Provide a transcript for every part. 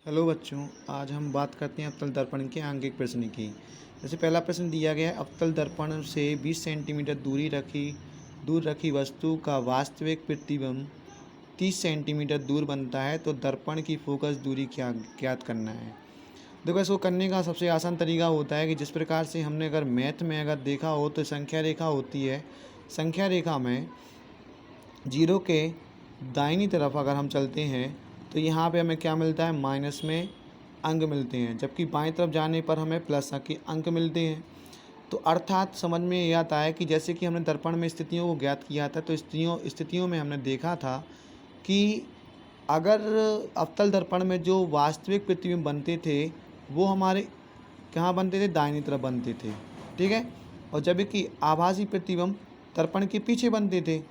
Hello बच्चों, आज हम बात करते हैं अवतल दर्पण के आंगिक प्रश्न की। जैसे पहला प्रश्न दिया गया है, अवतल दर्पण से 20 सेंटीमीटर दूर रखी वस्तु का वास्तविक प्रतिबिंब 30 सेंटीमीटर दूर बनता है, तो दर्पण की फोकस दूरी क्या ज्ञात करना है। देखो, इसको करने का सबसे आसान तरीका होता है कि जिस प्रकार से हमने अगर मैथ में अगर देखा हो तो संख्या रेखा होती है। संख्या रेखा में जीरो के दाहिनी तरफ अगर हम चलते हैं तो यहाँ पे हमें क्या मिलता है, माइनस में अंक मिलते हैं, जबकि बाईं तरफ जाने पर हमें प्लस के अंक मिलते हैं। तो अर्थात समझ में ये आता है कि जैसे कि हमने दर्पण में स्थितियों को ज्ञात किया था, तो स्थितियों में हमने देखा था कि अगर अवतल दर्पण में जो वास्तविक प्रतिबिंब बनते थे वो हमारे कहाँ बनते थे, दाहिनी तरफ बनते थे। ठीक है, और जबकि आभासी प्रतिबिंब दर्पण के पीछे बनते थे।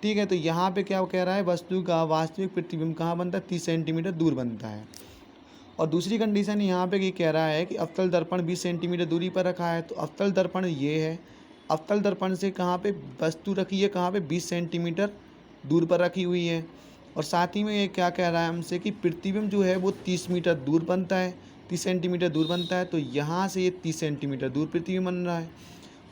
ठीक है, तो यहाँ पे क्या कह रहा है, वस्तु का वास्तविक प्रतिबिंब कहाँ बनता है, 30 सेंटीमीटर दूर बनता है। और दूसरी कंडीशन यहाँ पे ये कह रहा है कि अवतल दर्पण 20 सेंटीमीटर दूरी पर रखा है। तो अवतल दर्पण ये है, अवतल दर्पण से कहाँ पे वस्तु रखी है, कहाँ पे 20 सेंटीमीटर दूर पर रखी हुई है। और साथ ही में ये क्या कह रहा है हमसे कि प्रतिबिंब जो है वो 30 मीटर दूर बनता है, 30 सेंटीमीटर दूर बनता है। तो यहाँ से ये 30 सेंटीमीटर दूर प्रतिबिंब बन रहा है।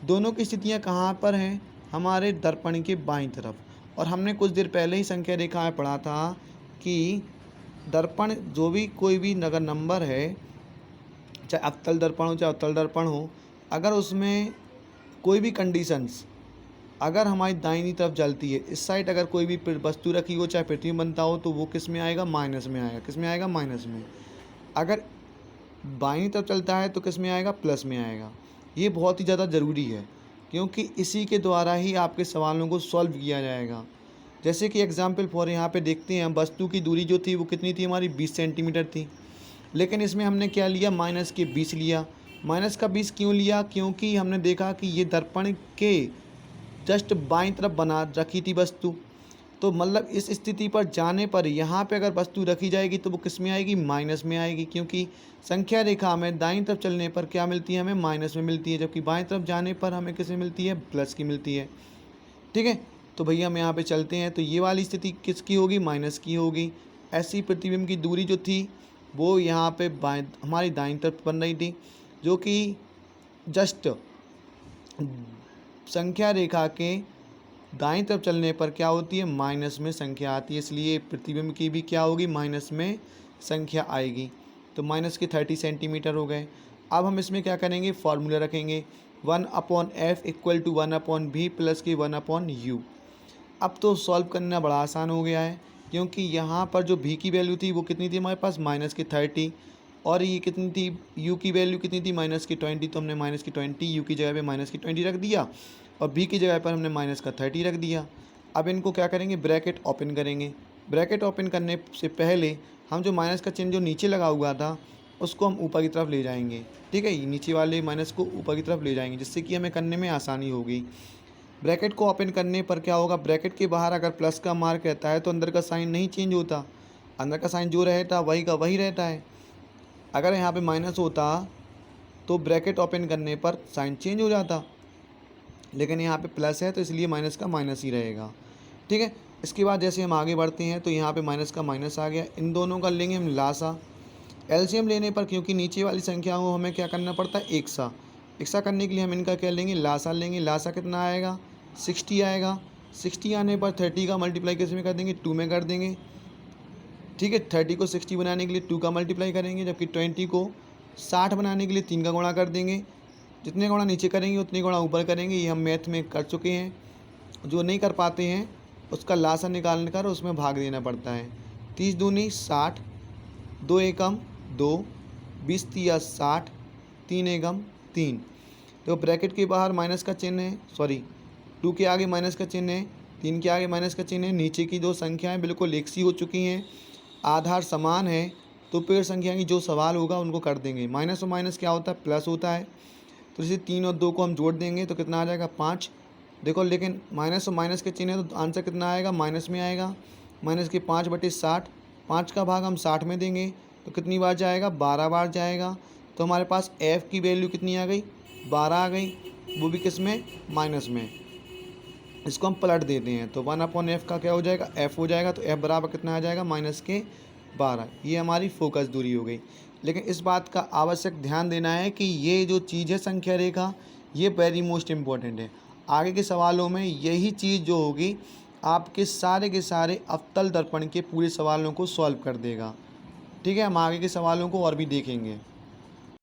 दोनों की स्थितियाँ कहाँ पर हैं, हमारे दर्पण के बाईं तरफ। और हमने कुछ देर पहले ही संख्या रेखा में पढ़ा था कि दर्पण जो भी कोई भी अगर नंबर है, चाहे अवतल दर्पण हो चाहे अवतल दर्पण हो, अगर उसमें कोई भी कंडीशंस अगर हमारी दाहिनी तरफ चलती है, इस साइड अगर कोई भी वस्तु रखी हो चाहे प्रतिबिंब बनता हो, तो वो किस में आएगा, माइनस में आएगा। किस में आएगा, माइनस में। अगर बाईं तरफ चलता है तो किस में आएगा, प्लस में आएगा। ये बहुत ही ज़्यादा ज़रूरी है, क्योंकि इसी के द्वारा ही आपके सवालों को सॉल्व किया जाएगा। जैसे कि एग्जाम्पल फॉर यहाँ पे देखते हैं, वस्तु की दूरी जो थी वो कितनी थी, हमारी 20 सेंटीमीटर थी। लेकिन इसमें हमने क्या लिया, माइनस के 20 लिया। माइनस का 20 क्यों लिया, क्योंकि हमने देखा कि ये दर्पण के जस्ट बाईं तरफ बना रखी थी वस्तु। तो मतलब इस स्थिति पर जाने पर यहाँ पे अगर वस्तु रखी जाएगी तो वो किस में आएगी, माइनस में आएगी, क्योंकि संख्या रेखा में दाईं तरफ चलने पर क्या मिलती है, हमें माइनस में मिलती है, जबकि बाईं तरफ जाने पर हमें किस में मिलती है, प्लस की मिलती है। ठीक है, तो भैया हम यहाँ पे चलते हैं, तो ये वाली स्थिति किसकी होगी, माइनस की होगी। ऐसी प्रतिबिंब की दूरी जो थी वो यहाँ पे हमारी दाईं तरफ बन रही थी, जो कि जस्ट संख्या रेखा के दाईं तरफ चलने पर क्या होती है, माइनस में संख्या आती है। इसलिए प्रतिबिंब की भी क्या होगी, माइनस में संख्या आएगी। तो माइनस के 30 सेंटीमीटर हो गए। अब हम इसमें क्या करेंगे, फार्मूला रखेंगे 1/f equal to 1/v plus के 1/u। अब तो सॉल्व करना बड़ा आसान हो गया है, क्योंकि यहाँ पर जो v की वैल्यू थी वो कितनी थी हमारे पास, माइनस की 30, और ये कितनी थी, u की वैल्यू कितनी थी, माइनस की 20। तो हमने माइनस की 20 u की जगह पे माइनस की 20 रख दिया, और v की जगह पर हमने माइनस का 30 रख दिया। अब इनको क्या करेंगे, ब्रैकेट ओपन करेंगे। ब्रैकेट ओपन करने से पहले हम जो माइनस का चिन्ह जो नीचे लगा हुआ था उसको हम ऊपर की तरफ ले जाएंगे। ठीक है, ये नीचे वाले माइनस को ऊपर की तरफ ले जाएंगे, जिससे कि हमें करने में आसानी होगी। ब्रैकेट को ओपन करने पर क्या होगा, ब्रैकेट के बाहर अगर प्लस का मार्क रहता है तो अंदर का साइन नहीं चेंज होता, अंदर का साइन जो रहता वही का वही रहता है। अगर यहाँ पे माइनस होता तो ब्रैकेट ओपन करने पर साइन चेंज हो जाता, लेकिन यहाँ पे प्लस है तो इसलिए माइनस का माइनस ही रहेगा। ठीक है, इसके बाद जैसे हम आगे बढ़ते हैं तो यहाँ पे माइनस का माइनस आ गया। इन दोनों का लेंगे हम लासा। एलसीएम लेने पर, क्योंकि नीचे वाली संख्या को हमें क्या करना पड़ता है, एक सा करने के लिए हम इनका क्या लेंगे, लासा लेंगे। लासा कितना आएगा, 60 आएगा। 60 आने पर 30 का मल्टीप्लाई किस में कर देंगे, 2 में कर देंगे। ठीक है, 30 को 60 बनाने के लिए 2 का मल्टीप्लाई करेंगे, जबकि 20 को 60 बनाने के लिए 3 का गुणा कर देंगे। जितने गुणा नीचे करेंगे उतने गुणा ऊपर करेंगे। ये हम मैथ में कर चुके हैं। जो नहीं कर पाते हैं उसका लासा निकालने कर उसमें भाग देना पड़ता है। 30 दूनी 60, 2 एकम 2, 20 तिया 60, 3 एकम 3। तो ब्रैकेट के बाहर माइनस का चिन्ह है, सॉरी 2 के आगे माइनस का चिन्ह है, 3 के आगे माइनस का चिन्ह है। नीचे की दो संख्याएं बिल्कुल एक सी हो चुकी हैं, आधार समान है, तो पेड़ संख्या की जो सवाल होगा उनको कर देंगे। माइनस और माइनस क्या होता है, प्लस होता है। तो जैसे 3 और 2 को हम जोड़ देंगे तो कितना आ जाएगा, 5। देखो, लेकिन माइनस और माइनस के चिन्ह है तो आंसर कितना आएगा, माइनस में आएगा। माइनस के 5/60, 5 का भाग हम 60 में देंगे तो कितनी बार जाएगा, 12 बार जाएगा। तो हमारे पास f की वैल्यू कितनी आ गई, 12 आ गई, वो भी किस में, माइनस में। इसको हम पलट देते हैं तो 1/f का क्या हो जाएगा, f हो जाएगा। तो f बराबर कितना आ जाएगा, माइनस के 12, ये हमारी फोकस दूरी हो गई। लेकिन इस बात का आवश्यक ध्यान देना है कि ये जो चीज़ है संख्या रेखा, ये वेरी मोस्ट इम्पॉर्टेंट है। आगे के सवालों में यही चीज़ जो होगी आपके सारे के सारे अवतल दर्पण के पूरे सवालों को सॉल्व कर देगा। ठीक है, हम आगे के सवालों को और भी देखेंगे।